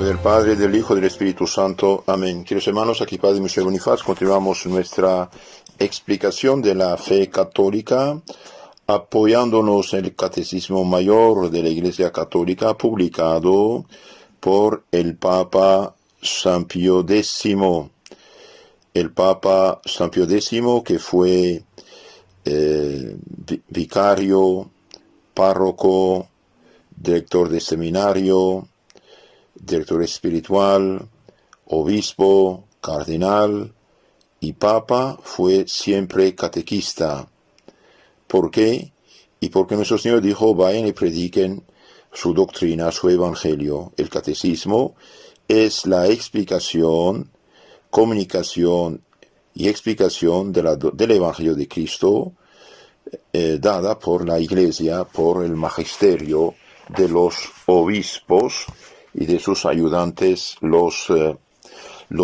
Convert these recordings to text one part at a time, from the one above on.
del Padre, del Hijo y del Espíritu Santo. Amén. Queridos hermanos, aquí Padre Michel Bonifaz, continuamos nuestra explicación de la fe católica, apoyándonos en el Catecismo Mayor de la Iglesia Católica, publicado por el Papa San Pío X. El Papa San Pío X, que fue vicario, párroco, director de seminario, director espiritual, obispo, cardenal y papa, fue siempre catequista. ¿Por qué? Y porque nuestro Señor dijo: vayan y prediquen su doctrina, su evangelio. El catecismo es la explicación, comunicación y explicación del evangelio de Cristo, dada por la Iglesia, por el magisterio de los obispos y de sus ayudantes, los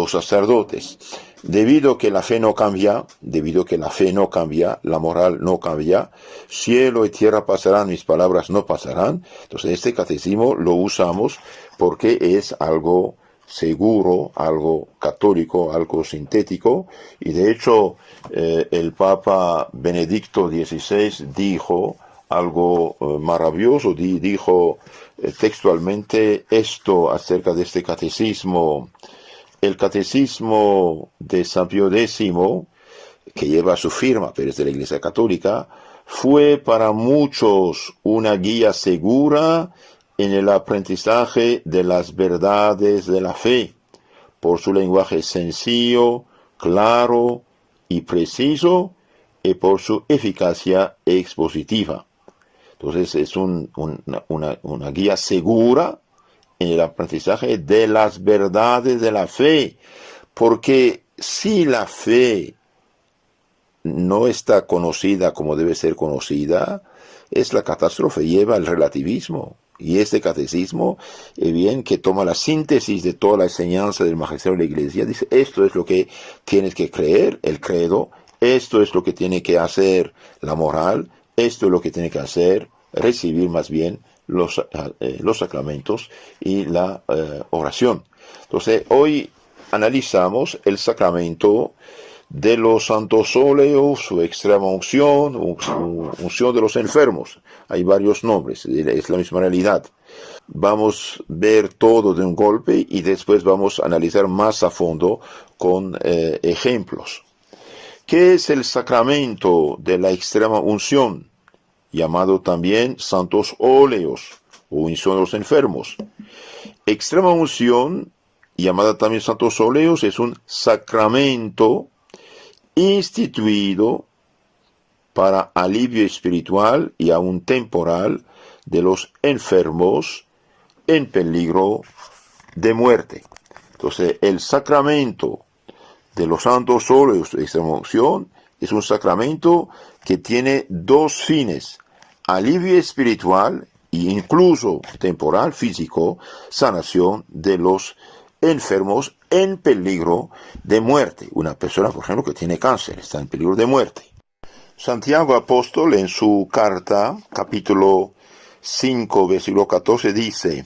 sacerdotes. Debido a que la fe no cambia, la moral no cambia, cielo y tierra pasarán, mis palabras no pasarán. Entonces este catecismo lo usamos porque es algo seguro, algo católico, algo sintético, y de hecho el Papa Benedicto XVI dijo algo maravilloso, dijo textualmente esto acerca de este catecismo: el catecismo de San Pío X, que lleva su firma, pero es de la Iglesia Católica, fue para muchos una guía segura en el aprendizaje de las verdades de la fe, por su lenguaje sencillo, claro y preciso, y por su eficacia expositiva. Entonces es una guía segura en el aprendizaje de las verdades de la fe, porque si la fe no está conocida como debe ser conocida, es la catástrofe, lleva al relativismo. Y este catecismo, bien, que toma la síntesis de toda la enseñanza del magisterio de la Iglesia, dice: esto es lo que tienes que creer, el credo, esto es lo que tiene que hacer la moral, esto es lo que tiene que hacer, recibir más bien los sacramentos y la oración. Entonces, hoy analizamos el sacramento de los santos óleos, su extrema unción, unción de los enfermos. Hay varios nombres, es la misma realidad. Vamos a ver todo de un golpe y después vamos a analizar más a fondo con ejemplos. ¿Qué es el sacramento de la extrema unción, llamado también santos óleos o unción de los enfermos? Extrema unción, llamada también santos óleos, es un sacramento instituido para alivio espiritual y aún temporal de los enfermos en peligro de muerte. Entonces, el sacramento de los santos óleos de extrema unción es un sacramento que tiene dos fines: alivio espiritual e incluso temporal, físico, sanación de los enfermos en peligro de muerte. Una persona, por ejemplo, que tiene cáncer, está en peligro de muerte. Santiago apóstol, en su carta, capítulo 5, versículo 14, dice: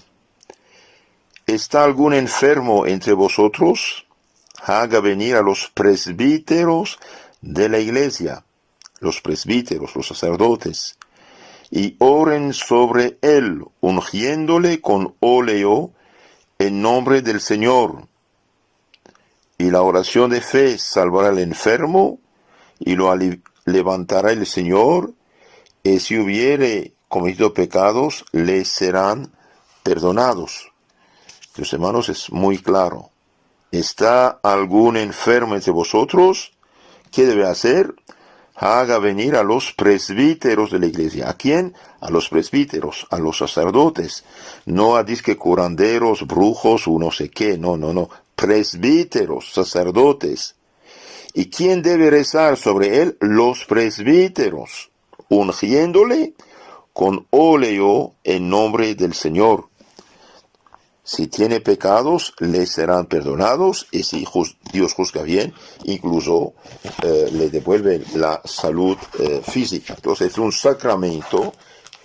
¿está algún enfermo entre vosotros? Haga venir a los presbíteros de la iglesia, los presbíteros, los sacerdotes, y oren sobre él, ungiéndole con óleo en nombre del Señor. Y la oración de fe salvará al enfermo, y lo levantará el Señor, y si hubiere cometido pecados, le serán perdonados. Los hermanos, es muy claro. ¿Está algún enfermo entre vosotros? ¿Qué debe hacer? Haga venir a los presbíteros de la iglesia. ¿A quién? A los presbíteros, a los sacerdotes. No a disque curanderos, brujos o no sé qué. No. Presbíteros, sacerdotes. ¿Y quién debe rezar sobre él? Los presbíteros, ungiéndole con óleo en nombre del Señor. Si tiene pecados, le serán perdonados, y si Dios juzga bien, incluso le devuelve la salud física. Entonces es un sacramento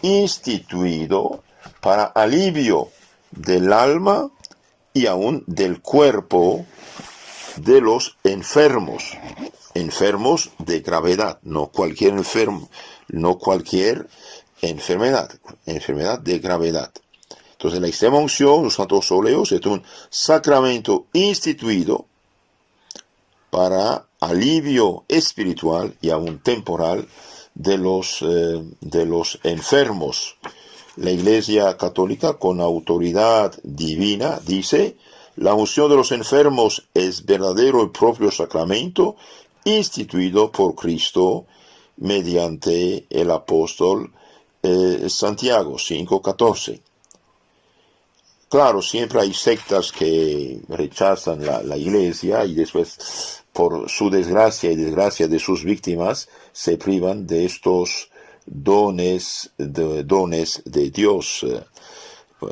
instituido para alivio del alma y aún del cuerpo de los enfermos, enfermos de gravedad, no cualquier enfermo, no cualquier enfermedad, enfermedad de gravedad. Entonces la extrema unción, los santos óleos, es un sacramento instituido para alivio espiritual y aún temporal de los enfermos. La Iglesia Católica, con autoridad divina, dice: la unción de los enfermos es verdadero y propio sacramento instituido por Cristo mediante el apóstol Santiago 5:14. Claro, siempre hay sectas que rechazan la Iglesia y después, por su desgracia y desgracia de sus víctimas, se privan de estos dones de Dios.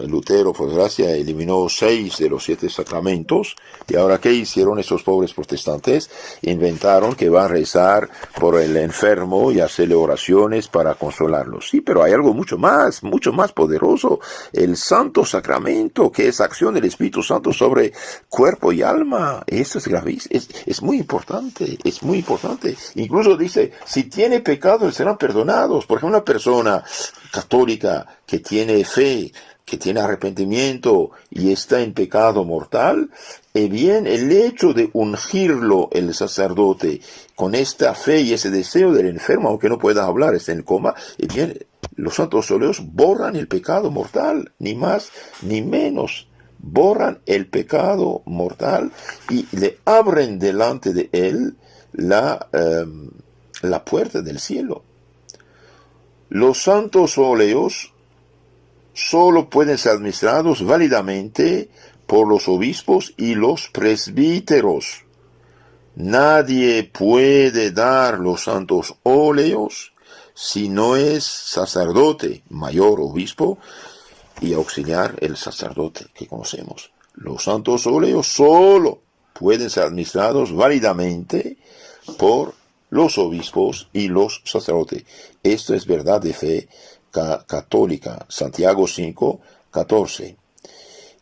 Lutero, por desgracia, eliminó 6 de los 7 sacramentos. Y ahora, ¿qué hicieron esos pobres protestantes? Inventaron que van a rezar por el enfermo y hacerle oraciones para consolarlo. Sí, pero hay algo mucho más poderoso. El Santo Sacramento, que es acción del Espíritu Santo sobre cuerpo y alma. Esto es gravísimo, es muy importante, es muy importante. Incluso dice, si tiene pecados, serán perdonados. Por ejemplo, una persona católica que tiene fe, que tiene arrepentimiento y está en pecado mortal, bien, el hecho de ungirlo el sacerdote con esta fe y ese deseo del enfermo, aunque no pueda hablar, está en coma, bien, los santos óleos borran el pecado mortal, ni más ni menos. Borran el pecado mortal y le abren delante de él la puerta del cielo. Los santos óleos solo pueden ser administrados válidamente por los obispos y los presbíteros. Nadie puede dar los santos óleos si no es sacerdote, mayor obispo y auxiliar el sacerdote que conocemos. Los santos óleos solo pueden ser administrados válidamente por los obispos y los sacerdotes. Esto es verdad de fe católica, Santiago 5:14.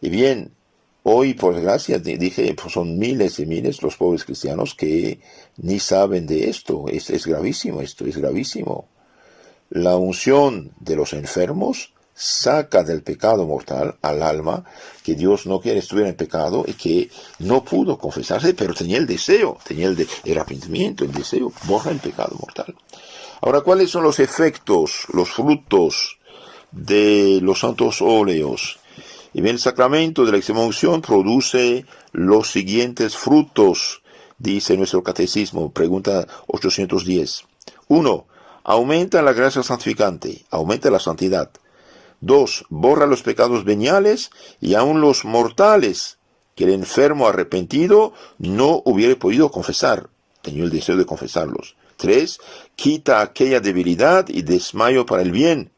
Y bien, hoy por desgracia dije, pues son miles y miles los pobres cristianos que ni saben de esto. Es gravísimo, esto es gravísimo. La unción de los enfermos saca del pecado mortal al alma que Dios no quiere estuviera en pecado y que no pudo confesarse, pero tenía el deseo, tenía el arrepentimiento, el deseo, borra el pecado mortal. Ahora, ¿cuáles son los efectos, los frutos de los santos óleos? Y bien, el sacramento de la extrema unción produce los siguientes frutos, dice nuestro catecismo, pregunta 810. 1. Aumenta la gracia santificante, aumenta la santidad. 2. Borra los pecados veniales y aun los mortales que el enfermo arrepentido no hubiera podido confesar, tenía el deseo de confesarlos. 3. Quita aquella debilidad y desmayo para el bien,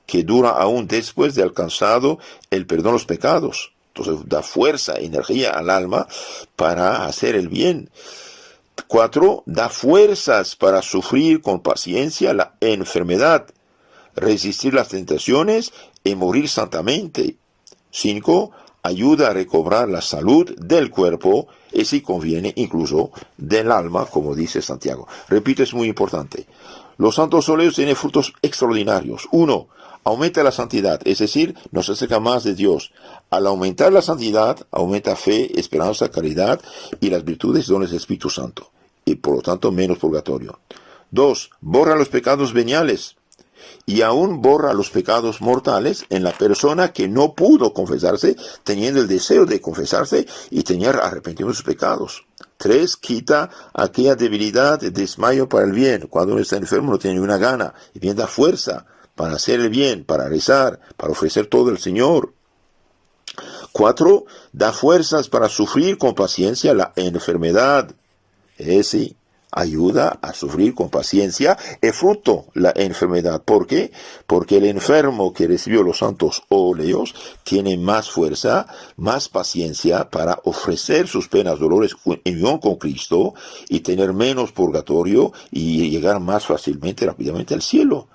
que dura aún después de alcanzado el perdón de los pecados. Entonces da fuerza, energía al alma para hacer el bien. 4. Da fuerzas para sufrir con paciencia la enfermedad, resistir las tentaciones y morir santamente. 5. Ayuda a recobrar la salud del cuerpo y, si conviene, incluso del alma, como dice Santiago. Repito, es muy importante. Los santos óleos tienen frutos extraordinarios. 1. Aumenta la santidad, es decir, nos acerca más de Dios. Al aumentar la santidad, aumenta fe, esperanza, caridad y las virtudes y dones del Espíritu Santo. Y por lo tanto, menos purgatorio. 2. Borra los pecados veniales. Y aún borra los pecados mortales en la persona que no pudo confesarse, teniendo el deseo de confesarse y tener arrepentimiento de sus pecados. 3. Quita aquella debilidad de desmayo para el bien. Cuando uno está enfermo no tiene ninguna gana. Y bien da fuerza para hacer el bien, para rezar, para ofrecer todo al Señor. 4. Da fuerzas para sufrir con paciencia la enfermedad. Sí, ayuda a sufrir con paciencia el fruto, la enfermedad. ¿Por qué? Porque el enfermo que recibió los santos óleos tiene más fuerza, más paciencia para ofrecer sus penas, dolores en unión con Cristo y tener menos purgatorio y llegar más fácilmente, rápidamente al cielo.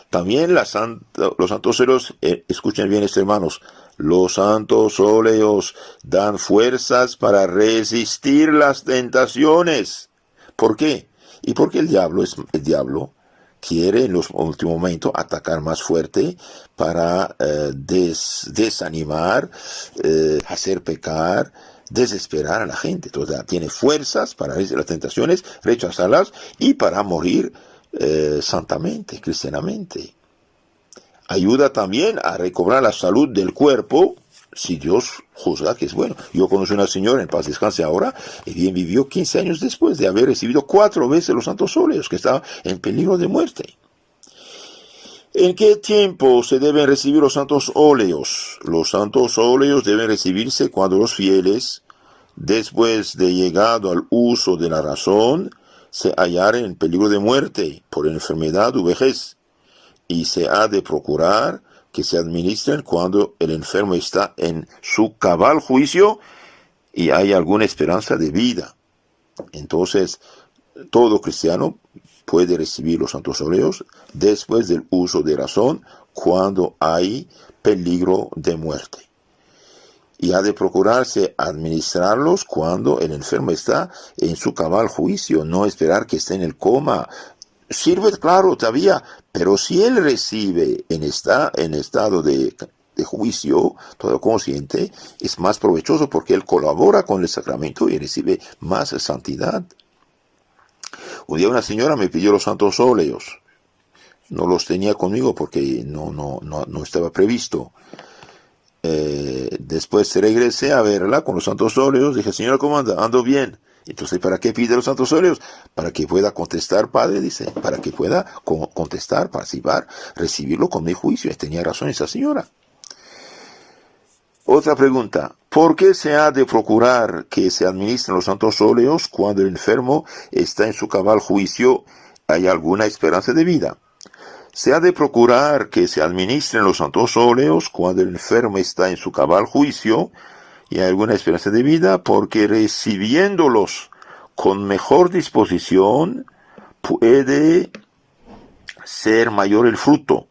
También los santos óleos, escuchen bien, hermanos, Los santos óleos dan fuerzas para resistir las tentaciones. ¿Por qué? Y porque el diablo quiere en los últimos momentos atacar más fuerte para desanimar, hacer pecar, desesperar a la gente. Entonces tiene fuerzas para resistir las tentaciones, rechazarlas y para morir santamente, cristianamente. Ayuda también a recobrar la salud del cuerpo, si Dios juzga que es bueno. Yo conocí una señora, en paz descanse ahora, y bien vivió 15 años después de haber recibido 4 veces los santos óleos, que estaba en peligro de muerte. ¿En qué tiempo se deben recibir los santos óleos? Los santos óleos deben recibirse cuando los fieles, después de llegado al uso de la razón, se hallaren en peligro de muerte por enfermedad o vejez, y se ha de procurar que se administren cuando el enfermo está en su cabal juicio y hay alguna esperanza de vida. Entonces, todo cristiano puede recibir los santos óleos después del uso de razón cuando hay peligro de muerte. Y ha de procurarse administrarlos cuando el enfermo está en su cabal juicio, no esperar que esté en el coma. Sirve, claro, todavía, pero si él recibe en estado de juicio, todo consciente, es más provechoso porque él colabora con el sacramento y recibe más santidad. Un día una señora me pidió los santos óleos. No los tenía conmigo porque no estaba previsto. Después regresé a verla con los santos óleos. Dije, señora, ¿cómo anda? Ando bien. Entonces, ¿para qué pide los santos óleos? Para que pueda contestar, padre, dice, para que pueda contestar, participar, recibirlo con mi juicio. Tenía razón esa señora. Otra pregunta, ¿por qué se ha de procurar que se administren los santos óleos cuando el enfermo está en su cabal juicio? ¿Hay alguna esperanza de vida? Se ha de procurar que se administren los santos óleos cuando el enfermo está en su cabal juicio y hay alguna esperanza de vida, porque recibiéndolos con mejor disposición puede ser mayor el fruto.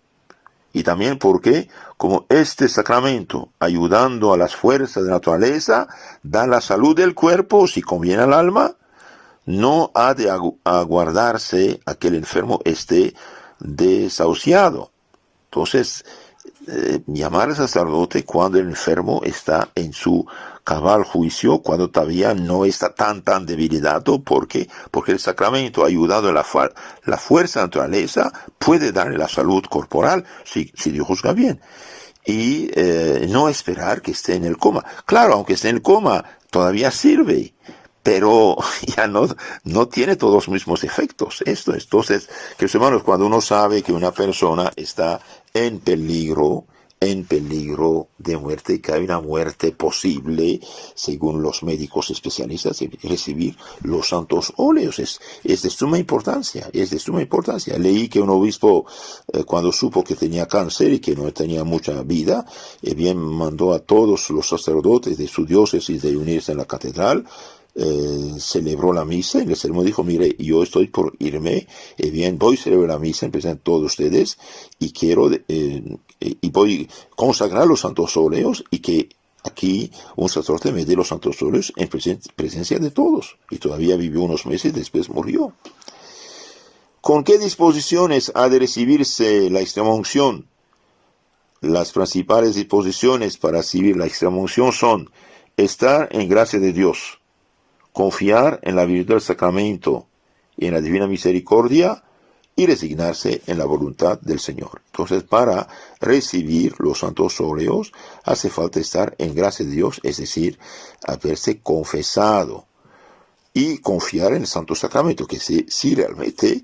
Y también porque, como este sacramento, ayudando a las fuerzas de la naturaleza, da la salud del cuerpo si conviene al alma, no ha de aguardarse a que el enfermo esté desahuciado. Entonces, llamar al sacerdote cuando el enfermo está en su cabal juicio, cuando todavía no está tan debilitado, porque el sacramento, ayudado a la fuerza de la naturaleza, puede darle la salud corporal, si Dios juzga bien. Y no esperar que esté en el coma. Claro, aunque esté en el coma, todavía sirve, pero ya no tiene todos los mismos efectos. Entonces, queridos hermanos, cuando uno sabe que una persona está en peligro de muerte, que hay una muerte posible, según los médicos especialistas, recibir los santos óleos es de suma importancia, Leí que un obispo, cuando supo que tenía cáncer y que no tenía mucha vida, bien mandó a todos los sacerdotes de su diócesis de unirse en la catedral. Celebró la misa y el sermón dijo, mire, yo estoy por irme, bien, voy a celebrar la misa en presencia de todos ustedes y quiero, y voy a consagrar los santos óleos y que aquí un sacerdote me dé los santos óleos en presencia de todos. Y todavía vivió unos meses, después murió. ¿Con qué disposiciones ha de recibirse la extremaunción? Las principales disposiciones para recibir la extremaunción son estar en gracia de Dios, confiar en la virtud del sacramento y en la divina misericordia y resignarse en la voluntad del Señor. Entonces, para recibir los santos óleos hace falta estar en gracia de Dios, es decir, haberse confesado y confiar en el santo sacramento, que si realmente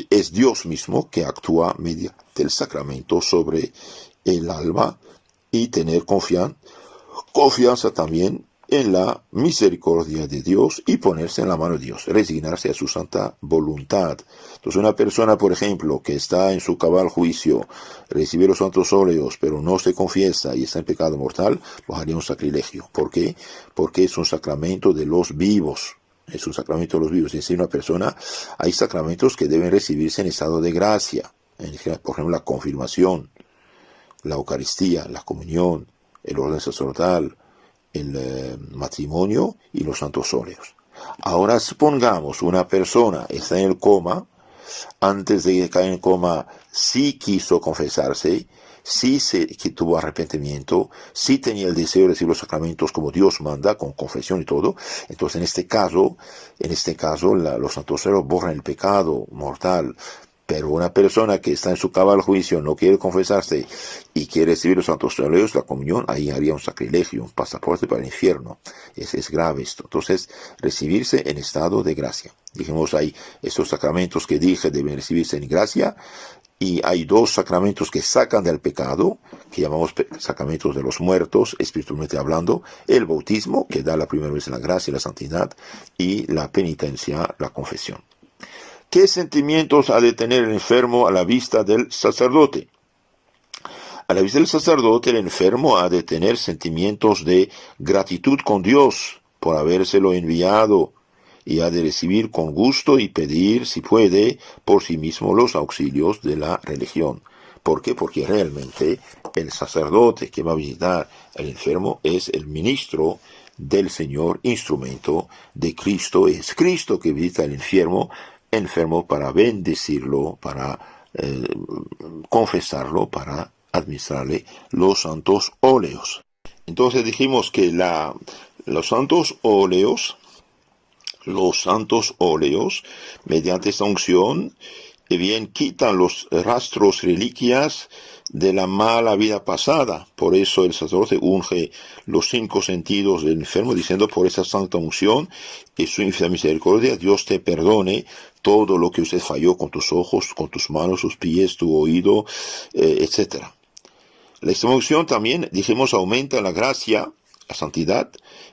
es Dios mismo que actúa mediante el sacramento sobre el alma, y tener confianza también en la misericordia de Dios y ponerse en la mano de Dios, resignarse a su santa voluntad. Entonces, una persona, por ejemplo, que está en su cabal juicio, recibe los santos óleos, pero no se confiesa y está en pecado mortal, pues haría un sacrilegio. ¿Por qué? Porque es un sacramento de los vivos. Es un sacramento de los vivos. Es decir, una persona, hay sacramentos que deben recibirse en estado de gracia. Por ejemplo, la confirmación, la Eucaristía, la comunión, el orden sacerdotal, el matrimonio y los santos óleos. Ahora supongamos una persona está en el coma, antes de caer en coma sí quiso confesarse, sí que tuvo arrepentimiento, sí tenía el deseo de recibir los sacramentos como Dios manda, con confesión y todo. Entonces en este caso los santos óleos borran el pecado mortal. Pero una persona que está en su cabal juicio, no quiere confesarse y quiere recibir los santos óleos, la comunión, ahí haría un sacrilegio, un pasaporte para el infierno. Es grave esto. Entonces, recibirse en estado de gracia. Dijimos ahí, estos sacramentos que dije deben recibirse en gracia, y hay dos sacramentos que sacan del pecado, que llamamos sacramentos de los muertos, espiritualmente hablando: el bautismo, que da la primera vez en la gracia y la santidad, y la penitencia, la confesión. ¿Qué sentimientos ha de tener el enfermo a la vista del sacerdote? A la vista del sacerdote, el enfermo ha de tener sentimientos de gratitud con Dios por habérselo enviado, y ha de recibir con gusto y pedir, si puede, por sí mismo los auxilios de la religión. ¿Por qué? Porque realmente el sacerdote que va a visitar al enfermo es el ministro del Señor, instrumento de Cristo. Es Cristo que visita al enfermo para bendecirlo, para confesarlo, para administrarle los santos óleos. Entonces dijimos que los santos óleos, mediante esta unción, bien quitan los rastros, reliquias de la mala vida pasada. Por eso el sacerdote unge los 5 sentidos del enfermo, diciendo: por esa santa unción y su infinita misericordia, Dios te perdone todo lo que usted falló con tus ojos, con tus manos, tus pies, tu oído, etc. La extrema unción también, dijimos, aumenta la gracia, la santidad,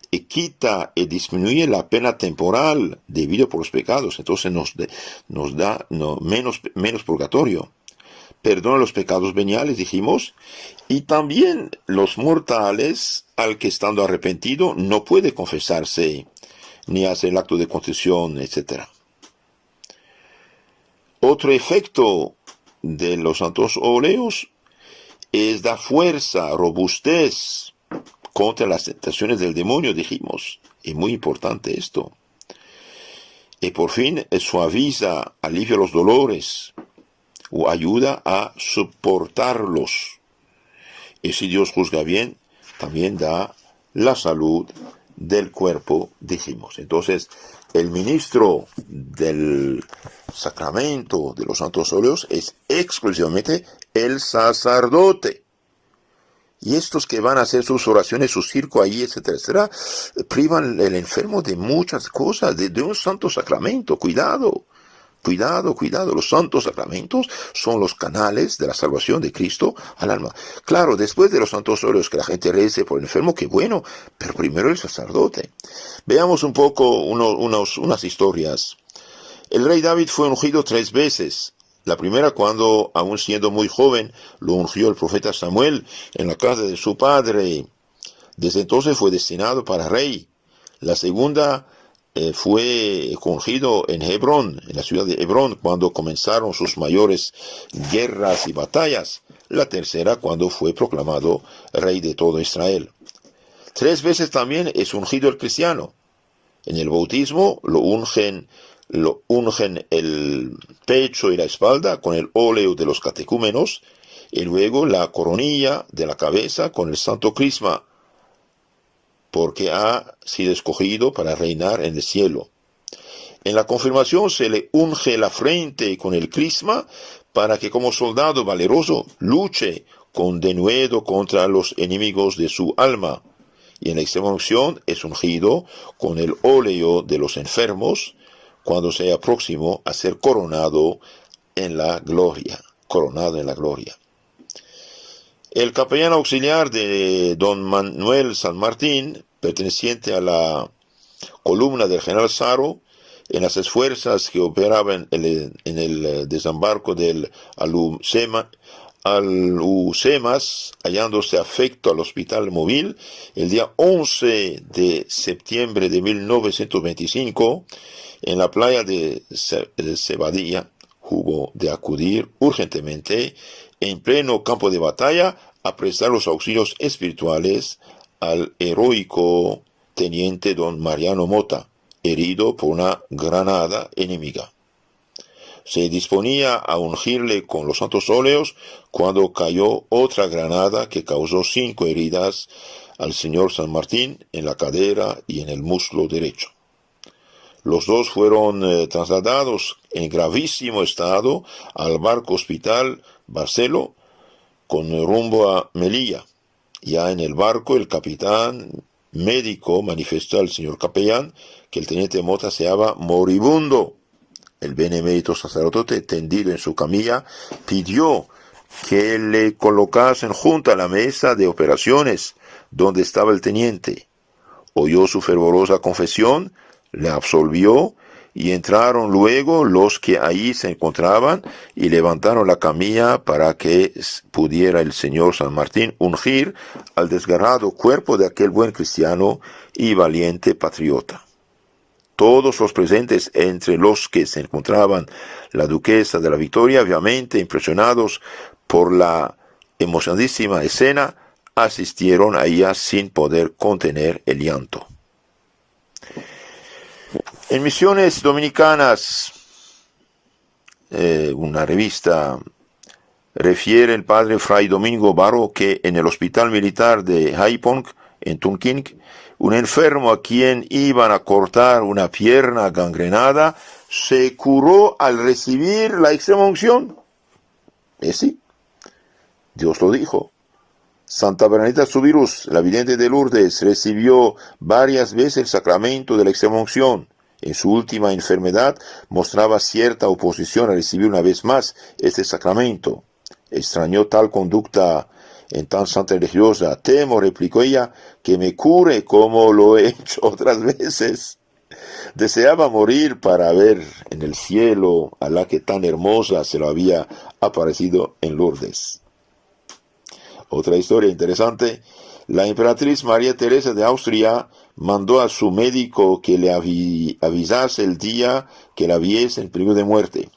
y quita y disminuye la pena temporal debida por los pecados. Entonces nos da menos purgatorio. Perdona los pecados veniales, dijimos, y también los mortales, al que estando arrepentido no puede confesarse ni hacer el acto de contrición, etc. Otro efecto de los santos óleos es dar fuerza, robustez contra las tentaciones del demonio, dijimos. Es muy importante esto. Y por fin suaviza, alivia los dolores o ayuda a soportarlos. Y si Dios juzga bien, también da la salud del cuerpo, dijimos. Entonces, el ministro del sacramento de los santos óleos es exclusivamente el sacerdote. Y estos que van a hacer sus oraciones, su circo ahí, etcétera, etcétera, privan al enfermo de muchas cosas, de un santo sacramento. Cuidado. Los santos sacramentos son los canales de la salvación de Cristo al alma. Claro, después de los santos óleos que la gente rece por el enfermo, qué bueno, pero primero el sacerdote. Veamos un poco unas historias. El rey David fue ungido 3 veces. La primera, cuando, aún siendo muy joven, lo ungió el profeta Samuel en la casa de su padre. Desde entonces fue destinado para rey. La segunda fue ungido en Hebrón, en la ciudad de Hebrón, cuando comenzaron sus mayores guerras y batallas. La tercera, cuando fue proclamado rey de todo Israel. 3 veces también es ungido el cristiano. En el bautismo lo ungen el pecho y la espalda con el óleo de los catecúmenos, y luego la coronilla de la cabeza con el santo crisma, porque ha sido escogido para reinar en el cielo. En la confirmación se le unge la frente con el crisma para que como soldado valeroso luche con denuedo contra los enemigos de su alma. Y en la extrema unción es ungido con el óleo de los enfermos, cuando sea próximo a ser coronado en la gloria. El capellán auxiliar de don Manuel San Martín, perteneciente a la columna del general Saro, en las esfuerzas que operaban en el desembarco del Alhucemas, hallándose afecto al hospital móvil, el día 11 de septiembre de 1925, en la playa de Cebadilla, hubo de acudir urgentemente, en pleno campo de batalla, a prestar los auxilios espirituales al heroico teniente don Mariano Mota, herido por una granada enemiga. Se disponía a ungirle con los santos óleos cuando cayó otra granada que causó 5 heridas al señor San Martín en la cadera y en el muslo derecho. Los dos fueron trasladados en gravísimo estado al barco hospital Barcelo con rumbo a Melilla. Ya en el barco el capitán médico manifestó al señor capellán que el teniente Mota se hallaba moribundo. El benemérito sacerdote, tendido en su camilla, pidió que le colocasen junto a la mesa de operaciones donde estaba el teniente. Oyó su fervorosa confesión, le absolvió y entraron luego los que allí se encontraban y levantaron la camilla para que pudiera el señor San Martín ungir al desgarrado cuerpo de aquel buen cristiano y valiente patriota. Todos los presentes, entre los que se encontraban la duquesa de la Victoria, obviamente impresionados por la emocionadísima escena, asistieron a ella sin poder contener el llanto. En Misiones Dominicanas, una revista, refiere el padre Fray Domingo Baro que en el hospital militar de Haiphong, en Tonkin, un enfermo a quien iban a cortar una pierna gangrenada se curó al recibir la extrema unción. Sí, Dios lo dijo. Santa Bernadetta Subirus, la vidente de Lourdes, recibió varias veces el sacramento de la extrema unción. En su última enfermedad mostraba cierta oposición a recibir una vez más este sacramento. Extrañó tal conducta en tan santa religiosa. Temo, replicó ella, que me cure como lo he hecho otras veces. Deseaba morir para ver en el cielo a la que tan hermosa se lo había aparecido en Lourdes. Otra historia interesante. La emperatriz María Teresa de Austria mandó a su médico que le avisase el día que la viese en peligro de muerte.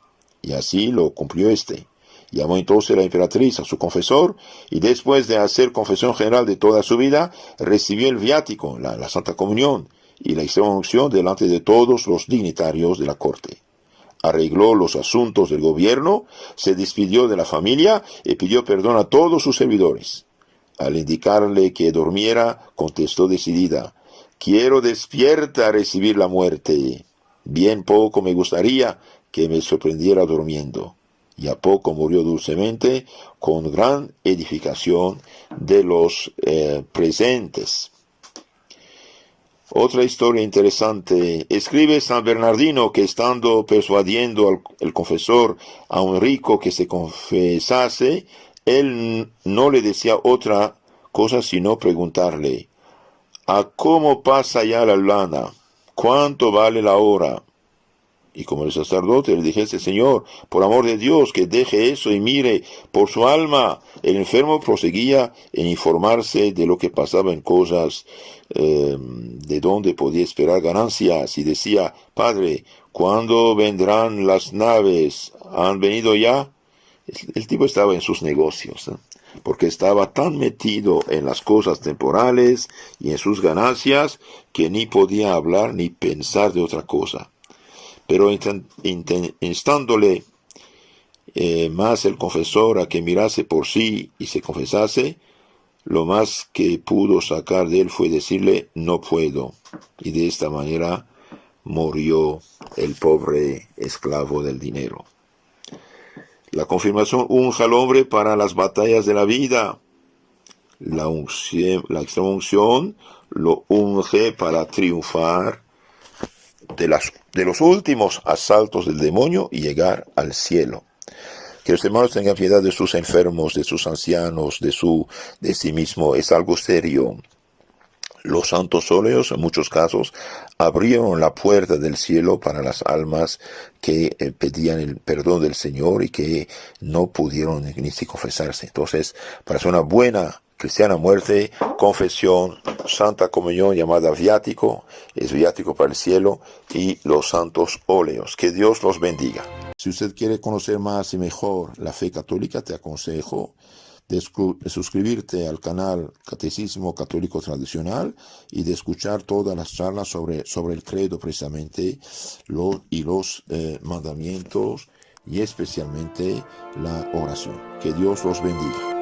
Y así lo cumplió este. Llamó entonces la emperatriz a su confesor y después de hacer confesión general de toda su vida, recibió el viático, la Santa Comunión y la extrema unción delante de todos los dignitarios de la corte. Arregló los asuntos del gobierno, se despidió de la familia y pidió perdón a todos sus servidores. Al indicarle que durmiera, contestó decidida: «Quiero despierta a recibir la muerte. Bien poco me gustaría que me sorprendiera durmiendo». Y a poco murió dulcemente, con gran edificación de los presentes. Otra historia interesante. Escribe San Bernardino que estando persuadiendo al confesor a un rico que se confesase, él no le decía otra cosa sino preguntarle: «¿A cómo pasa ya la lana? ¿Cuánto vale la hora?». Y como el sacerdote le dijese: «Señor, por amor de Dios, que deje eso y mire por su alma». El enfermo proseguía en informarse de lo que pasaba en cosas, de donde podía esperar ganancias, y decía: «Padre, ¿cuándo vendrán las naves? ¿Han venido ya?». El tipo estaba en sus negocios, porque estaba tan metido en las cosas temporales y en sus ganancias que ni podía hablar ni pensar de otra cosa. Pero instándole más el confesor a que mirase por sí y se confesase, lo más que pudo sacar de él fue decirle: «No puedo». Y de esta manera murió el pobre esclavo del dinero. La confirmación unja al hombre para las batallas de la vida. La extrema unción lo unge para triunfar de los últimos asaltos del demonio y llegar al cielo. Que los hermanos tengan piedad de sus enfermos, de sus ancianos, de sí mismo. Es algo serio. Los santos óleos, en muchos casos, abrieron la puerta del cielo para las almas que pedían el perdón del Señor y que no pudieron ni siquiera confesarse. Entonces, para hacer una buena cristiana muerte, confesión, santa comunión llamada viático, es viático para el cielo, y los santos óleos. Que Dios los bendiga. Si usted quiere conocer más y mejor la fe católica, te aconsejo de suscribirte al canal Catecismo Católico Tradicional y de escuchar todas las charlas sobre el credo precisamente los mandamientos y especialmente la oración. Que Dios los bendiga.